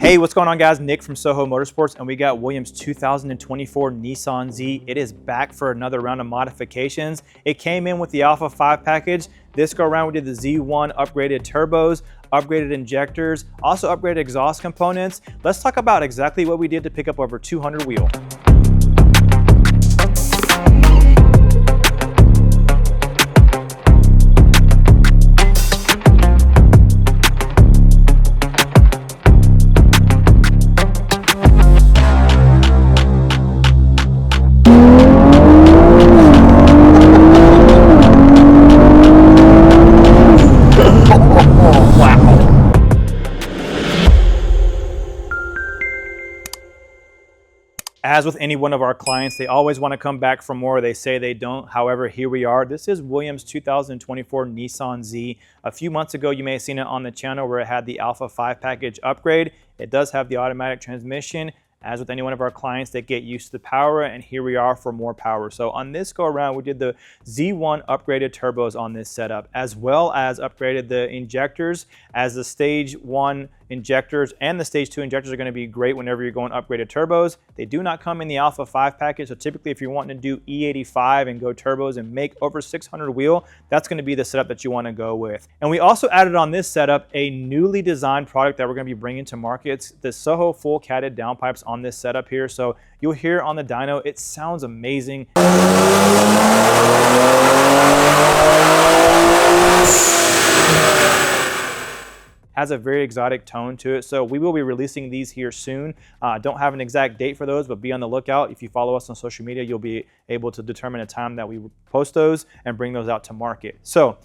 Hey, what's going on guys? Nick from Soho Motorsports, and we got Williams 2024 Nissan Z. It is back for another round of modifications. It came in with the Alpha 5 package. This go around we did the Z1 upgraded turbos, upgraded injectors, also upgraded exhaust components. Let's talk about exactly what we did to pick up over 200 wheel. As with any one of our clients, they always want to come back for more. They say they don't. However, here we are. This is Williams 2024 Nissan Z. A few months ago, you may have seen it on the channel where it had the Alpha 5 package upgrade. It does have the automatic transmission. As with any one of our clients, they get used to the power, and here we are for more power. So on this go around, we did the Z1 upgraded turbos on this setup, as well as upgraded the injectors, as the stage 1 injectors and the stage 2 injectors are going to be great whenever you're going upgraded turbos. They do not come in the Alpha 5 package, so typically if you're wanting to do E85 and go turbos and make over 600 wheel, that's going to be the setup that you want to go with. And we also added on this setup a newly designed product that we're going to be bringing to market. It's the Soho full catted downpipes on this setup here. So you'll hear on the dyno, it sounds amazing. Has a very exotic tone to it. So we will be releasing these here soon. Don't have an exact date for those, but be on the lookout. If you follow us on social media, you'll be able to determine a time that we post those and bring those out to market. So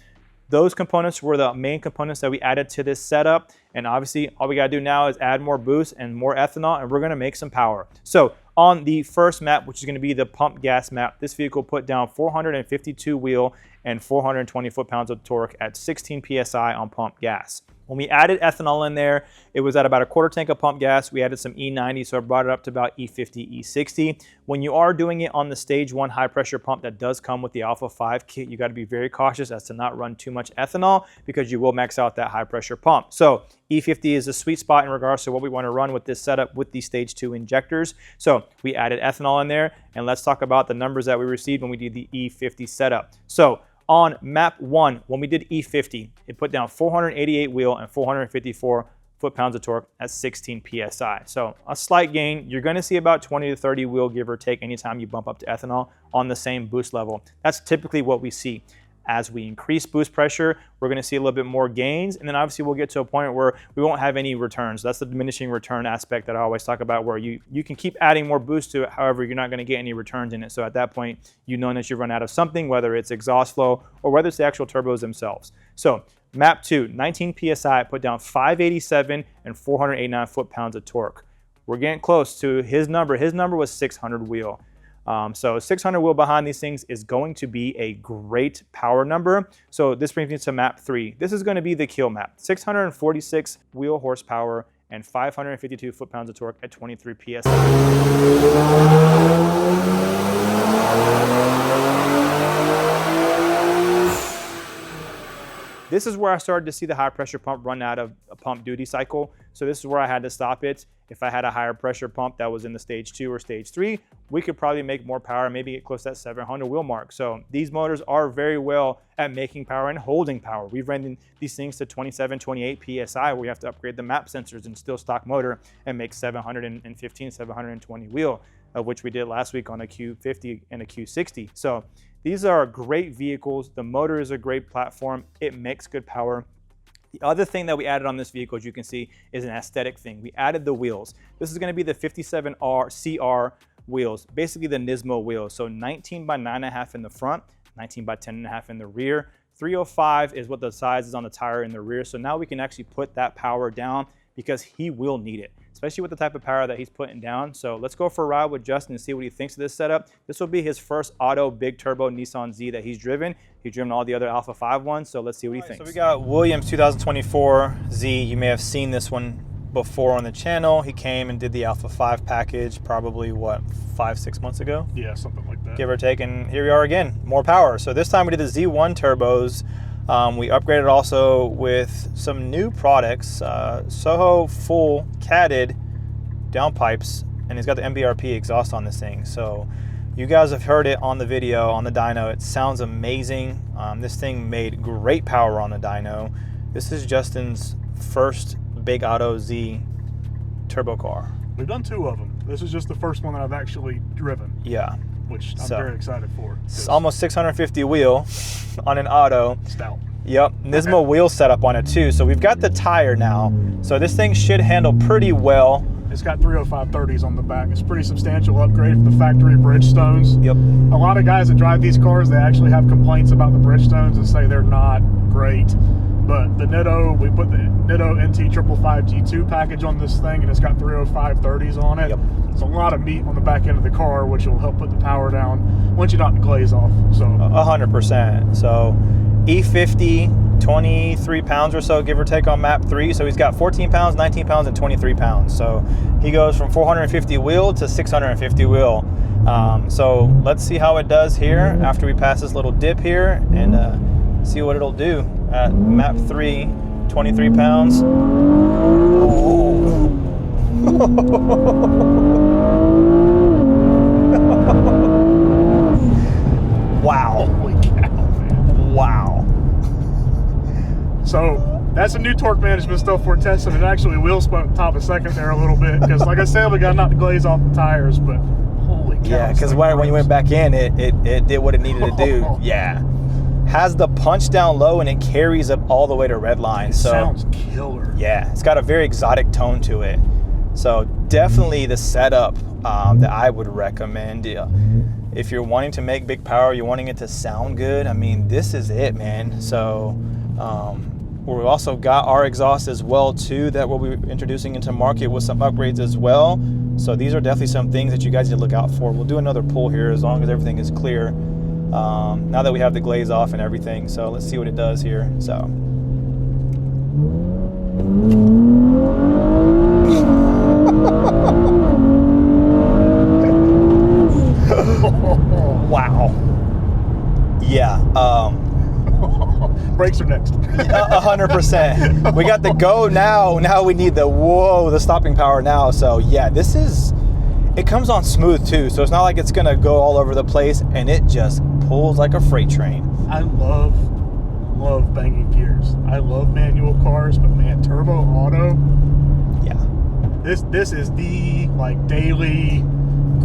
those components were the main components that we added to this setup. And obviously all we gotta do now is add more boost and more ethanol, and we're gonna make some power. So on the first map, which is gonna be the pump gas map, this vehicle put down 452 wheel and 420 foot-pounds of torque at 16 PSI on pump gas. When we added ethanol in there, it was at about a quarter tank of pump gas. We added some E90, so it brought it up to about E50, E60. When you are doing it on the stage 1 high pressure pump that does come with the Alpha 5 kit, you gotta be very cautious as to not run too much ethanol because you will max out that high pressure pump. So E50 is a sweet spot in regards to what we wanna run with this setup with these stage 2 injectors. So we added ethanol in there, and let's talk about the numbers that we received when we did the E50 setup. So on map 1, when we did E50, it put down 488 wheel and 454 foot-pounds of torque at 16 PSI. So a slight gain. You're gonna see about 20 to 30 wheel, give or take, anytime you bump up to ethanol on the same boost level. That's typically what we see. As we increase boost pressure, we're gonna see a little bit more gains, and then obviously we'll get to a point where we won't have any returns. That's the diminishing return aspect that I always talk about, where you can keep adding more boost to it, however, you're not gonna get any returns in it. So at that point, you know that you run out of something, whether it's exhaust flow or whether it's the actual turbos themselves. So map 2, 19 PSI, put down 587 and 489 foot-pounds of torque. We're getting close to his number. His number was 600 wheel. So 600 wheel behind these things is going to be a great power number. So this brings me to map 3. This is going to be the kill map. 646 wheel horsepower and 552 foot-pounds of torque at 23 PSI. This is where I started to see the high pressure pump run out of a pump duty cycle. So this is where I had to stop it. If I had a higher pressure pump that was in the stage 2 or stage 3, we could probably make more power, maybe get close to that 700 wheel mark. So these motors are very well at making power and holding power. We've ran these things to 27, 28 PSI, where you have to upgrade the map sensors and still stock motor and make 715, 720 wheel, of which we did last week on a Q50 and a Q60. So these are great vehicles. The motor is a great platform. It makes good power. The other thing that we added on this vehicle, as you can see, is an aesthetic thing. We added the wheels. This is going to be the 57R CR wheels, basically the Nismo wheels. So 19 by 9.5 in the front, 19 by 10.5 in the rear. 305 is what the size is on the tire in the rear. So now we can actually put that power down because he will need it, especially with the type of power that he's putting down. So let's go for a ride with Justin and see what he thinks of this setup. This will be his first auto big turbo Nissan Z that he's driven. He's driven all the other Alpha 5 ones, so let's see what he thinks. So we got Williams 2024 Z. You may have seen this one before on the channel. He came and did the Alpha 5 package probably, what, 5-6 months ago? Yeah, something like that. Give or take, and here we are again, more power. So this time we did the Z1 turbos. We upgraded also with some new products, Soho full catted downpipes, and he's got the MBRP exhaust on this thing. So you guys have heard it on the video on the dyno. It sounds amazing. This thing made great power on the dyno. This is Justin's first big auto Z turbo car. We've done 2 of them. This is just the first one that I've actually driven. Yeah. Which I'm very excited for. It's almost 650 wheel on an auto. Stout. Yep, Nismo wheel setup on it too. So we've got the tire now. So this thing should handle pretty well. It's got 305/30s on the back. It's a pretty substantial upgrade from the factory Bridgestones. Yep. A lot of guys that drive these cars, they actually have complaints about the Bridgestones and say they're not great. But the Nitto, we put the Nitto NT 555 G2 package on this thing, and it's got 305/30s on it. Yep. It's a lot of meat on the back end of the car, which will help put the power down once you knock the glaze off. So 100%. So E50, 23 pounds or so, give or take, on map 3. So he's got 14 pounds, 19 pounds, and 23 pounds. So he goes from 450 wheel to 650 wheel. So let's see how it does here after we pass this little dip here, and see what it'll do at map 3, 23 pounds. Oh. Wow. Holy cow, man. Wow. So that's some new torque management stuff we're testing. It actually will spun top a second there a little bit, because like I said, we got to knock the glaze off the tires, but holy cow. Yeah, because when you went back in, it did what it needed to do. Yeah. Has the punch down low, and it carries up all the way to red line. It sounds killer. Yeah, it's got a very exotic tone to it. So definitely the setup that I would recommend. If you're wanting to make big power, you're wanting it to sound good, I mean, this is it, man. So we've also got our exhaust as well too that we'll be introducing into market with some upgrades as well. So these are definitely some things that you guys need to look out for. We'll do another pull here as long as everything is clear. Now that we have the glaze off and everything, so let's see what it does here. So wow. Yeah. Brakes are next. 100%. We got the go now. Now we need the stopping power now. So yeah, it comes on smooth too. So it's not like it's gonna go all over the place, and it just pulls like a freight train. I love banging gears. I love manual cars, but man, turbo auto. Yeah. This is the like daily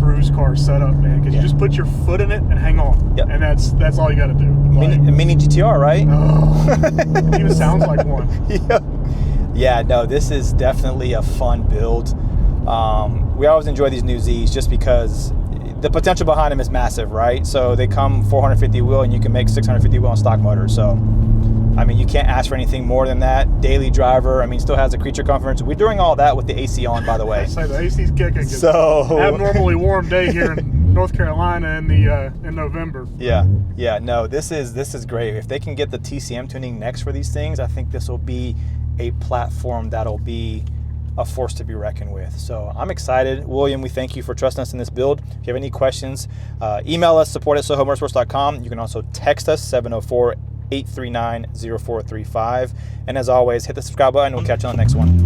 cruise car setup, man, because you just put your foot in it and hang on. Yep. And that's all you got to do. Like, mini GTR, right? Oh, it even sounds like one. Yeah, no, this is definitely a fun build. We always enjoy these new Zs just because the potential behind them is massive, right? So they come 450 wheel, and you can make 650 wheel on stock motor. So I mean, you can't ask for anything more than that. Daily driver, I mean, still has a creature comforts. We're doing all that with the AC on, by the way. I say the AC's kicking. So abnormally warm day here in North Carolina in November. Yeah. No, this is great. If they can get the TCM tuning next for these things, I think this will be a platform that'll be a force to be reckoned with. So I'm excited. William, we thank you for trusting us in this build. If you have any questions, email us, support@sohomotorsports.com. You can also text us, 704-839-0435. And as always, hit the subscribe button. We'll catch you on the next one.